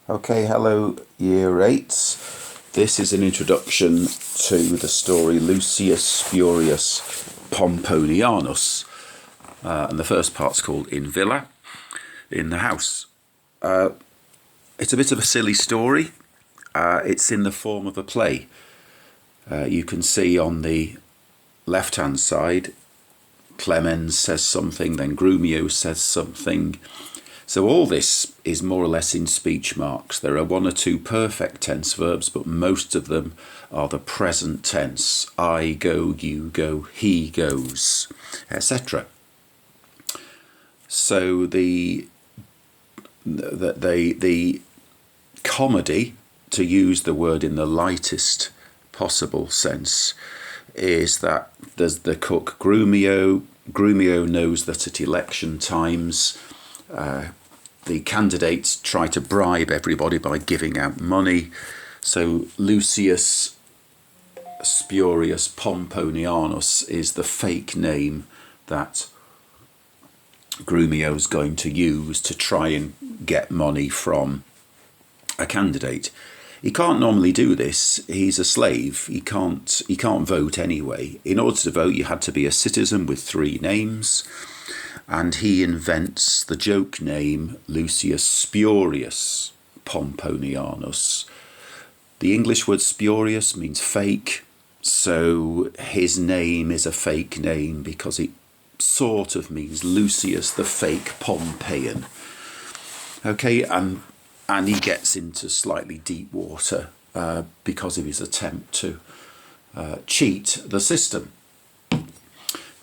Okay, hello Year 8s. This is an introduction to the story Lucius Spurius Pomponianus. And the first part's called In Villa, in the house. It's a bit of a silly story. It's in the form of a play. You can see on the left-hand side, Clemens says something, then Grumio says something. So all this is more or less in speech marks. There are one or two perfect tense verbs, but most of them are the present tense. I go, you go, he goes, etc. So the comedy, to use the word in the lightest possible sense, is that there's the cook Grumio. Grumio knows that at election times the candidates try to bribe everybody by giving out money. So Lucius Spurius Pomponianus is the fake name that Grumio's going to use to try and get money from a candidate. He can't normally do this. He's a slave. He can't vote anyway. In order to vote, you had to be a citizen with 3 names. And he invents the joke name Lucius Spurius Pomponianus. The English word spurious means fake, so his name is a fake name because it sort of means Lucius the fake Pompeian. Okay, and he gets into slightly deep water because of his attempt to cheat the system.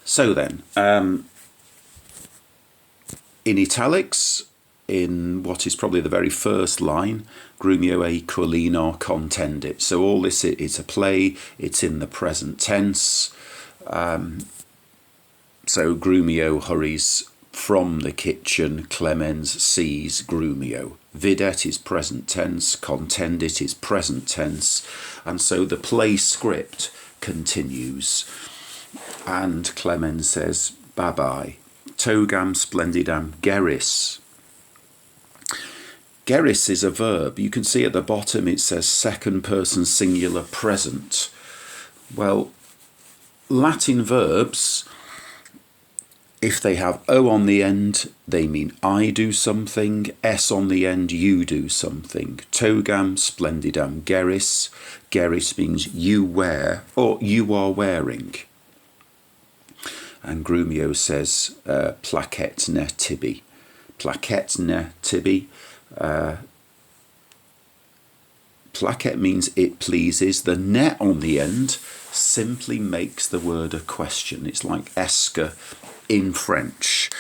So then, in italics, in what is probably the very first line, Grumio e Colino contendit. So all this is a play, it's in the present tense. So Grumio hurries from the kitchen, Clemens sees Grumio. Videt is present tense, contendit is present tense, and so the play script continues. And Clemens says, bye-bye. Togam splendidam geris. Geris is a verb. You can see at the bottom it says second person singular present. Well, Latin verbs, if they have O on the end, they mean I do something. S on the end, you do something. Togam splendidam geris. Geris means you wear or you are wearing. And Grumio says, placet ne tibi. Placet ne tibi. Placet means it pleases. The ne on the end simply makes the word a question. It's like esque in French,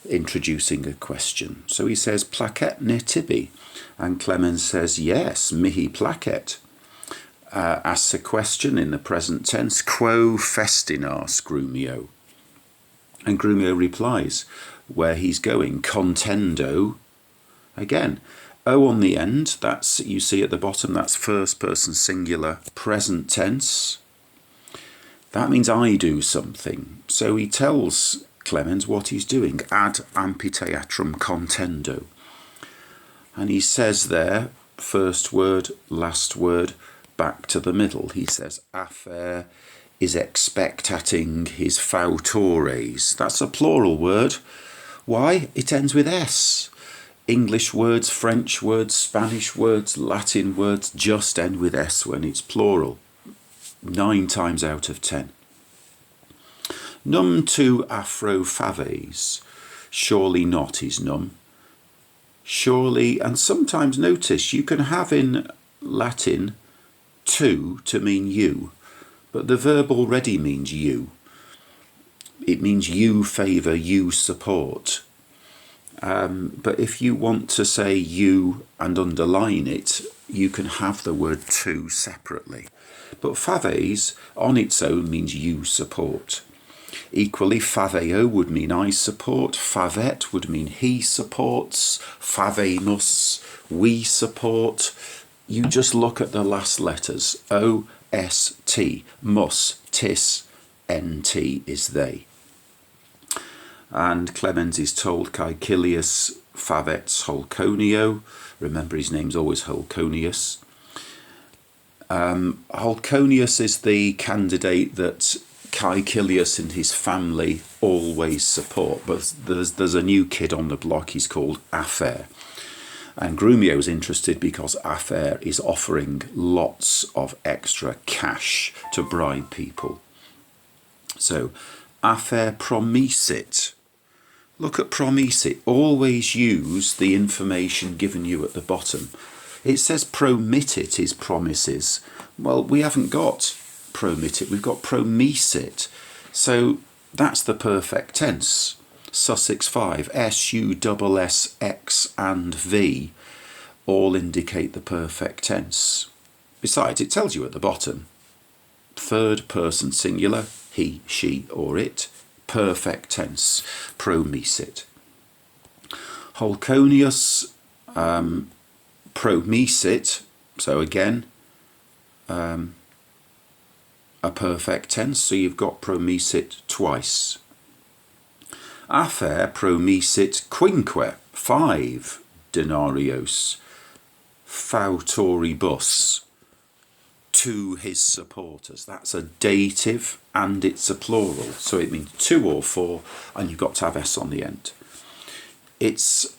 introducing a question. So he says, placet ne tibi. And Clemens says, yes, mihi placet. Asks a question in the present tense, quo festinas, Grumio? And Grumio replies where he's going, contendo. Again, O on the end, that's, you see at the bottom, that's first person singular, present tense. That means I do something. So he tells Clemens what he's doing, ad amphitheatrum contendo. And he says there, first word, last word, back to the middle. He says, Afer is expectating his fautores. That's a plural word. Why? It ends with S. English words, French words, Spanish words, Latin words just end with S when it's plural. 9 times out of 10. Num tu afro faves. Surely not is num. Surely, and sometimes notice you can have in Latin to mean you. But the verb already means you. It means you favour, you support. But if you want to say you and underline it, you can have the word to separately. But faves on its own means you support. Equally, faveo would mean I support. Favet would mean he supports. Favemus, we support. You just look at the last letters. O, S, T, mus, tis, NT is they. And Clemens is told Caecilius favets Holconio. Remember, his name's always Holconius. Holconius is the candidate that Caecilius and his family always support, but there's a new kid on the block. He's called Afer, and Grumio's interested because Afer is offering lots of extra cash to bribe people. So Afer promisit. Look at promisit. Always use the information given you at the bottom. It says promittit is promises. Well, we haven't got promittit, we've got promisit. So that's the perfect tense. Sussex 5, S, U, S, X and V all indicate the perfect tense. Besides, it tells you at the bottom, third person singular, he, she or it, perfect tense, promisit. Holconius, promisit, so again, a perfect tense, so you've got promisit twice. Afer promisit quinque, 5 denarios, fautoribus, to his supporters. That's a dative and it's a plural, so it means 2 or 4, and you've got to have S on the end. It's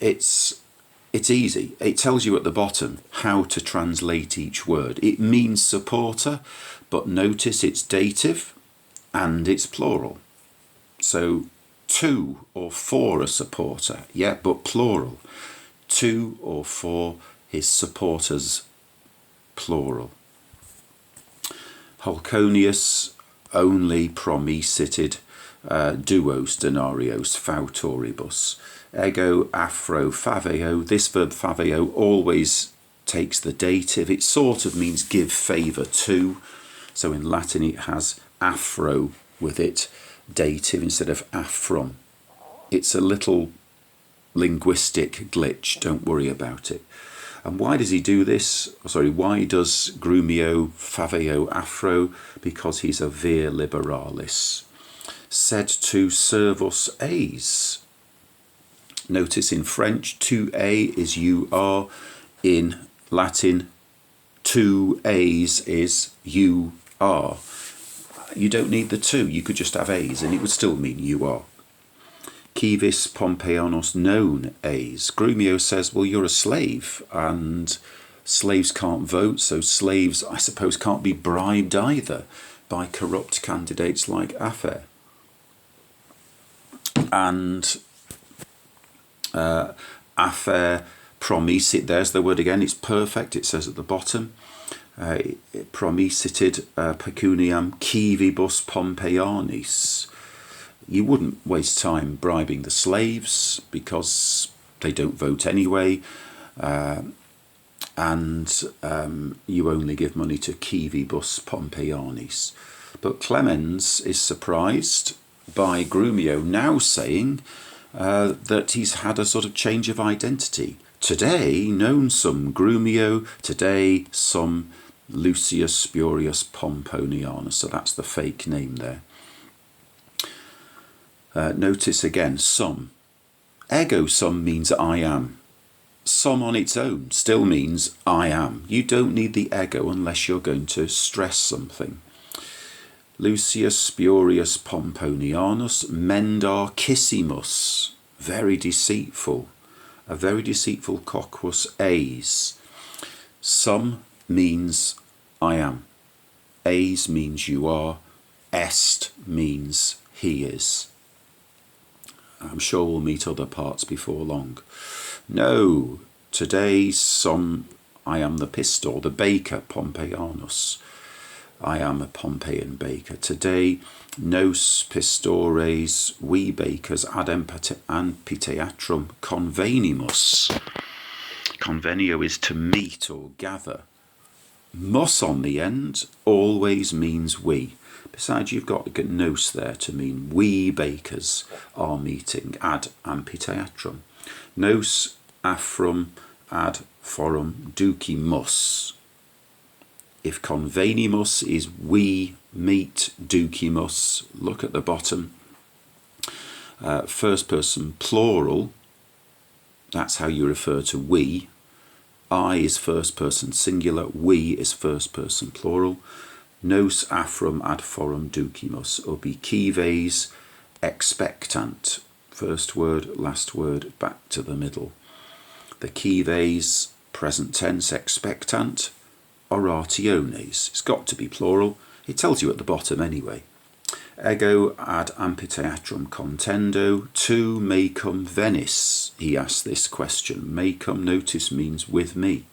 easy. It tells you at the bottom how to translate each word. It means supporter, but notice it's dative and it's plural. So 2 or 4 a supporter, yeah, but plural. 2 or 4 his supporters, plural. Holconius only promisited duos denarios fautoribus. Ego afro faveo. This verb faveo always takes the dative. It sort of means give favour to. So in Latin it has afro with it, dative instead of affrom. It's a little linguistic glitch, don't worry about it. And why does he do this? Why does Grumio faveo afro? Because he's a vir liberalis. Said to servus eis. Notice in French, to a is you are. In Latin, to a's is you are. You don't need the two. You could just have a's and it would still mean you are. Civis Pompeianos non eis. Grumio says, well, you're a slave and slaves can't vote, so slaves, I suppose, can't be bribed either by corrupt candidates like Afer. And Afer promisit, there's the word again, it's perfect, it says at the bottom. Promisited pecuniam civibus Pompeianis. You wouldn't waste time bribing the slaves because they don't vote anyway, and you only give money to civibus Pompeianis. But Clemens is surprised by Grumio now saying that he's had a sort of change of identity. Today, known some Grumio, today some Lucius Spurius Pomponianus, so that's the fake name there. Notice again, some. Ego sum means I am. Some on its own still means I am. You don't need the ego unless you're going to stress something. Lucius Spurius Pomponianus mendacissimus. Very deceitful. A very deceitful coquus eis. Some means I am. Eis means you are. Est means he is. I'm sure we'll meet other parts before long. No, today some, I am the pistor, the baker, Pompeianus. I am a Pompeian baker. Today, nos pistores, we bakers, ad amphitheatrum convenimus. Convenio is to meet or gather. Mus on the end always means we. Besides, you've got nos there to mean we bakers are meeting ad amphitheatrum. Nos afrum ad forum ducimus. If convenimus is we meet ducimus, look at the bottom. First person plural, That's how you refer to we. I is first person singular, we is first person plural. Nos afrum ad forum ducimus, ubi cives expectant. First word, last word, back to the middle. The cives, present tense, expectant, orationes. It's got to be plural. It tells you at the bottom anyway. Ego ad amphitheatrum contendo, tu mecum venis. He asked this question. Mecum, notice, means with me.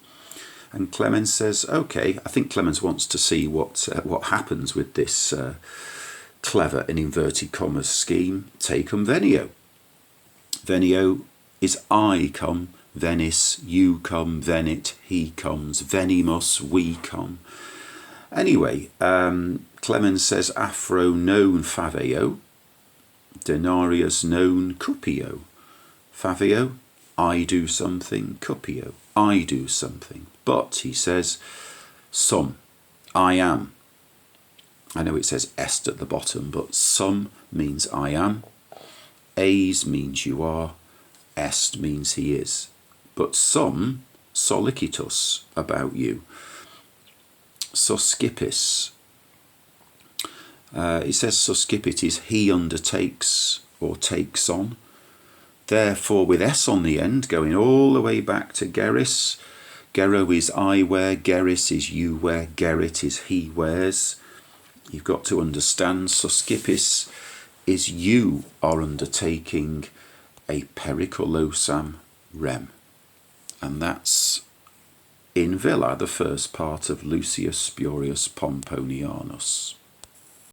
And Clemens says, okay, I think Clemens wants to see what happens with this clever, in inverted commas, scheme. Tecum venio. Venio is I come, venis, you come, venit, he comes, venimus, we come. Anyway, Clemens says, afro non faveo, denarius non cupio. Faveo, I do something, cupio, I do something. But, he says, some, I am. I know it says est at the bottom, but some means I am. Eis means you are. Est means he is. But some, solicitus, about you. Suscipis. It says suscipit is he undertakes or takes on. Therefore, with S on the end, going all the way back to geris. Gero is I wear, geris is you wear, gerit is he wears. You've got to understand suscipis is you are undertaking a periculosam rem. And that's in Villa, the first part of Lucius Spurius Pomponianus.